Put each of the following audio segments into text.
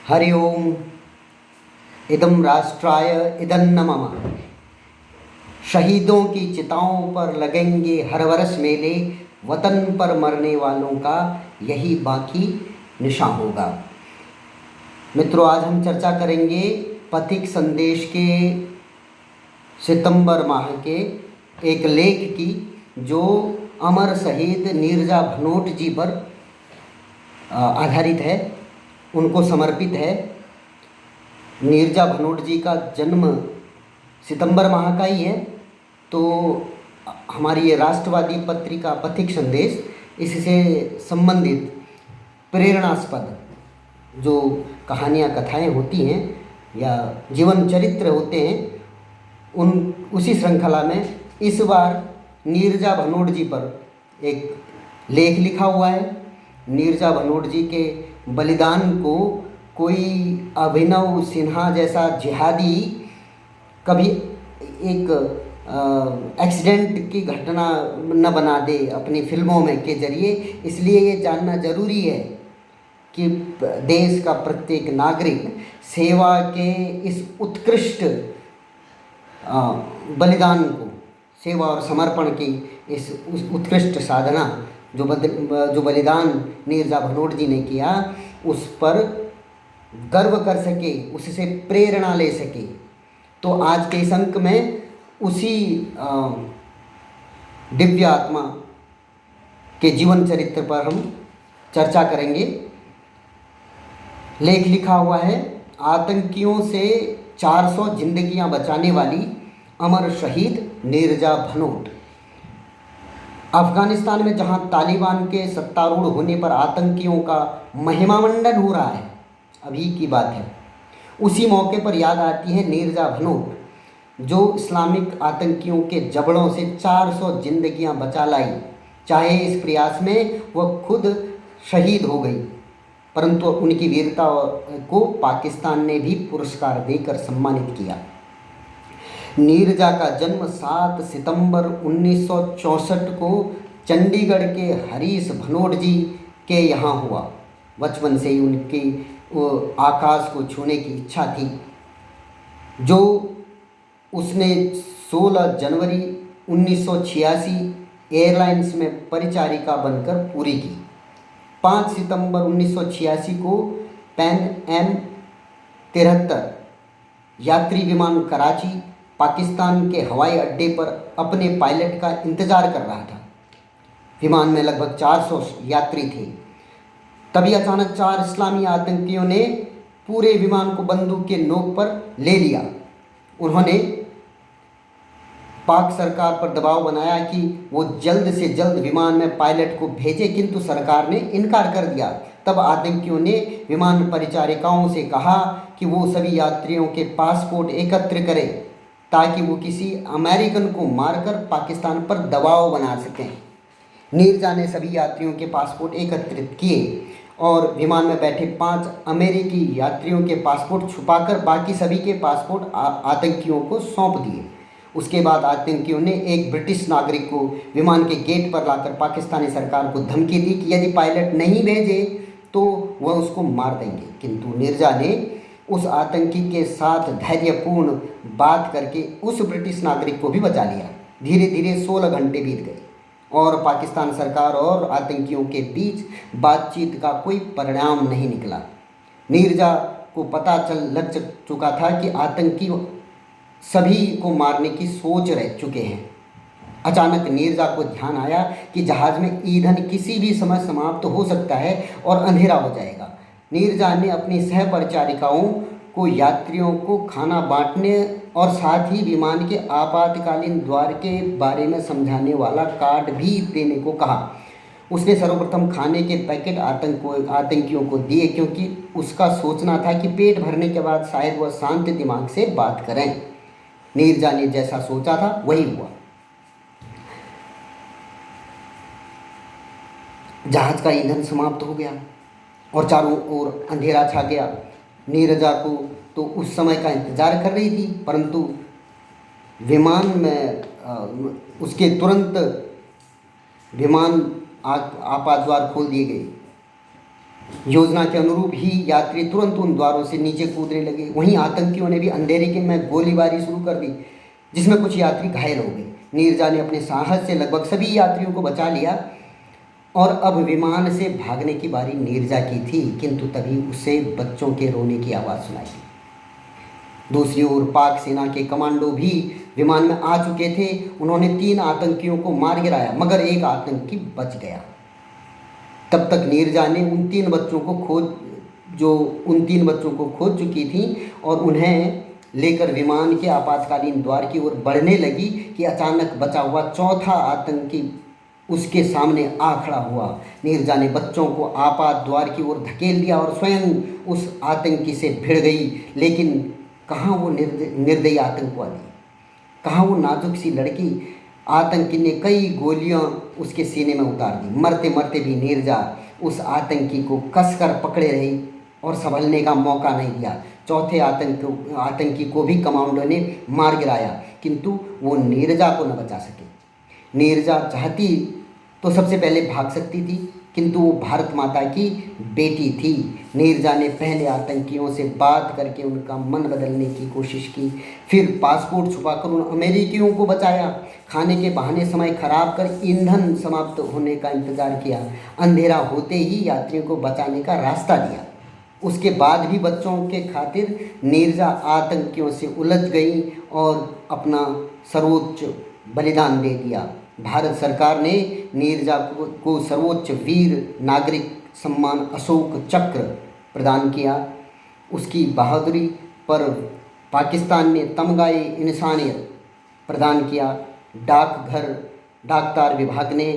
हरि ओम। इदं राष्ट्राय इदन्न मम। शहीदों की चिताओं पर लगेंगे हर वर्ष मेले, वतन पर मरने वालों का यही बाकी निशान होगा। मित्रों, आज हम चर्चा करेंगे पथिक संदेश के सितंबर माह के एक लेख की, जो अमर शहीद नीरजा भनोट जी पर आधारित है, उनको समर्पित है। नीरजा भनोट जी का जन्म सितंबर माह का ही है, तो हमारी ये राष्ट्रवादी पत्रिका पथिक संदेश इससे संबंधित प्रेरणास्पद जो कहानियाँ कथाएं होती हैं या जीवन चरित्र होते हैं, उसी श्रृंखला में इस बार नीरजा भनोट जी पर एक लेख लिखा हुआ है। नीरजा भनोट जी के बलिदान को कोई अभिनव सिन्हा जैसा जिहादी कभी एक एक्सीडेंट की घटना न बना दे अपनी फिल्मों में के जरिए। इसलिए ये जानना जरूरी है कि देश का प्रत्येक नागरिक सेवा के इस उत्कृष्ट बलिदान को, सेवा और समर्पण की इस उत्कृष्ट साधना जो बलिदान नीरजा भनोट जी ने किया, उस पर गर्व कर सके, उससे प्रेरणा ले सके। तो आज के इस अंक में उसी दिव्य आत्मा के जीवन चरित्र पर हम चर्चा करेंगे। लेख लिखा हुआ है, आतंकियों से 400 जिंदगियां बचाने वाली अमर शहीद नीरजा भनोट। अफगानिस्तान में जहां तालिबान के सत्तारूढ़ होने पर आतंकियों का महिमामंडन हो रहा है, अभी की बात है, उसी मौके पर याद आती है नीरजा भनोट, जो इस्लामिक आतंकियों के जबड़ों से 400 जिंदगियां बचा लाई। चाहे इस प्रयास में वह खुद शहीद हो गई, परंतु उनकी वीरता को पाकिस्तान ने भी पुरस्कार देकर सम्मानित किया। नीरजा का जन्म 7 सितंबर 1964 को चंडीगढ़ के हरीश भनोट जी के यहाँ हुआ। बचपन से ही उनकी आकाश को छूने की इच्छा थी, जो उसने 16 जनवरी 1986 एयरलाइंस में परिचारिका बनकर पूरी की। 5 सितंबर 1986 को पैन एम 73 यात्री विमान कराची पाकिस्तान के हवाई अड्डे पर अपने पायलट का इंतजार कर रहा था। विमान में लगभग 400 यात्री थे। तभी अचानक 4 इस्लामी आतंकियों ने पूरे विमान को बंदूक के नोक पर ले लिया। उन्होंने पाक सरकार पर दबाव बनाया कि वो जल्द से जल्द विमान में पायलट को भेजे, किंतु सरकार ने इनकार कर दिया। तब आतंकियों ने विमान परिचारिकाओं से कहा कि वो सभी यात्रियों के पासपोर्ट एकत्र करें, ताकि वो किसी अमेरिकन को मारकर पाकिस्तान पर दबाव बना सकें। नीरजा ने सभी यात्रियों के पासपोर्ट एकत्रित किए और विमान में बैठे 5 अमेरिकी यात्रियों के पासपोर्ट छुपाकर बाकी सभी के पासपोर्ट आतंकियों को सौंप दिए। उसके बाद आतंकियों ने एक ब्रिटिश नागरिक को विमान के गेट पर लाकर पाकिस्तानी सरकार को धमकी दी कि यदि पायलट नहीं भेजे तो वह उसको मार देंगे। किंतु नीरजा ने उस आतंकी के साथ धैर्यपूर्ण बात करके उस ब्रिटिश नागरिक को भी बचा लिया। धीरे धीरे 16 घंटे बीत गए और पाकिस्तान सरकार और आतंकियों के बीच बातचीत का कोई परिणाम नहीं निकला। नीरजा को पता लग चुका था कि आतंकी सभी को मारने की सोच रह चुके हैं। अचानक नीरजा को ध्यान आया कि जहाज़ में ईंधन किसी भी समय समाप्त हो सकता है और अंधेरा हो जाएगा। नीरजा ने अपनी सहपरिचारिकाओं को यात्रियों को खाना बांटने और साथ ही विमान के आपातकालीन द्वार के बारे में समझाने वाला कार्ड भी देने को कहा। उसने सर्वप्रथम खाने के पैकेट आतंकियों को दिए, क्योंकि उसका सोचना था कि पेट भरने के बाद शायद वह शांत दिमाग से बात करें। नीरजा ने जैसा सोचा था वही हुआ। जहाज का ईंधन समाप्त हो गया और चारों ओर अंधेरा छा गया। नीरजा को तो उस समय का इंतजार कर रही थी, परंतु विमान में उसके तुरंत विमान आपात द्वार खोल दिए गए। योजना के अनुरूप ही यात्री तुरंत उन द्वारों से नीचे कूदने लगे। वहीं आतंकियों ने भी अंधेरे के में गोलीबारी शुरू कर दी, जिसमें कुछ यात्री घायल हो गए। नीरजा ने अपने साहस से लगभग सभी यात्रियों को बचा लिया और अब विमान से भागने की बारी नीरजा की थी, किंतु तभी उसे बच्चों के रोने की आवाज़ सुनाई दी। दूसरी ओर पाक सेना के कमांडो भी विमान में आ चुके थे। उन्होंने 3 आतंकियों को मार गिराया, मगर एक आतंकी बच गया। तब तक नीरजा ने उन 3 बच्चों को खोज चुकी थी और उन्हें लेकर विमान के आपातकालीन द्वार की ओर बढ़ने लगी कि अचानक बचा हुआ चौथा आतंकी उसके सामने आ खड़ा हुआ। नीरजा ने बच्चों को आपात द्वार की ओर धकेल दिया और स्वयं उस आतंकी से भिड़ गई। लेकिन कहाँ वो निर्दयी आतंकवादी, कहाँ वो नाजुक सी लड़की। आतंकी ने कई गोलियां उसके सीने में उतार दी। मरते मरते भी नीरजा उस आतंकी को कसकर पकड़े रही और संभलने का मौका नहीं दिया। चौथे आतंकी को भी कमांडो ने मार गिराया, किंतु वो नीरजा को न बचा सके। नीरजा चाहती तो सबसे पहले भाग सकती थी, किंतु वो भारत माता की बेटी थी। नीरजा ने पहले आतंकियों से बात करके उनका मन बदलने की कोशिश की, फिर पासपोर्ट छुपाकर उन अमेरिकियों को बचाया। खाने के बहाने समय खराब कर ईंधन समाप्त होने का इंतज़ार किया। अंधेरा होते ही यात्रियों को बचाने का रास्ता दिया। उसके बाद भी बच्चों के खातिर नीरजा आतंकियों से उलझ गई और अपना सर्वोच्च बलिदान दे दिया। भारत सरकार ने नीरजा को सर्वोच्च वीर नागरिक सम्मान अशोक चक्र प्रदान किया। उसकी बहादुरी पर पाकिस्तान ने तमगाए इंसानियत प्रदान किया। डाक तार विभाग ने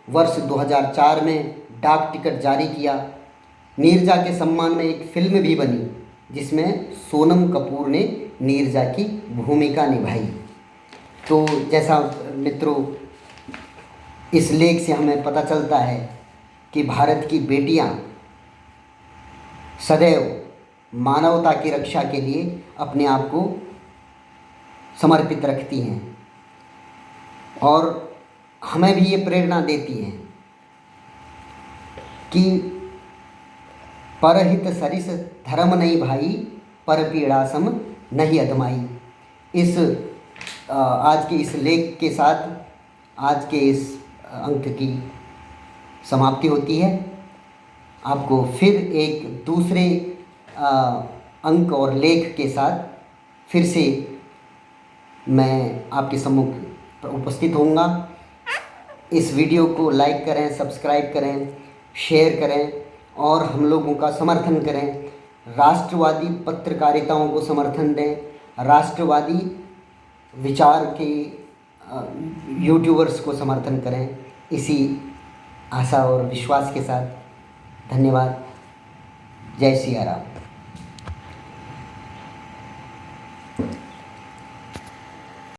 वर्ष 2004 में डाक टिकट जारी किया। नीरजा के सम्मान में एक फिल्म भी बनी, जिसमें सोनम कपूर ने नीरजा की भूमिका निभाई। तो जैसा मित्रों, इस लेख से हमें पता चलता है कि भारत की बेटियां सदैव मानवता की रक्षा के लिए अपने आप को समर्पित रखती हैं और हमें भी ये प्रेरणा देती हैं कि परहित सरिस धर्म नहीं भाई, पर पीड़ा सम नहीं अधमाई। आज के इस लेख के साथ आज के इस अंक की समाप्ति होती है। आपको फिर एक दूसरे अंक और लेख के साथ फिर से मैं आपके सम्मुख उपस्थित होऊंगा। इस वीडियो को लाइक करें, सब्सक्राइब करें, शेयर करें और हम लोगों का समर्थन करें। राष्ट्रवादी पत्रकारिताओं को समर्थन दें। राष्ट्रवादी विचार के यूट्यूबर्स को समर्थन करें। इसी आशा और विश्वास के साथ धन्यवाद। जय सिया राम।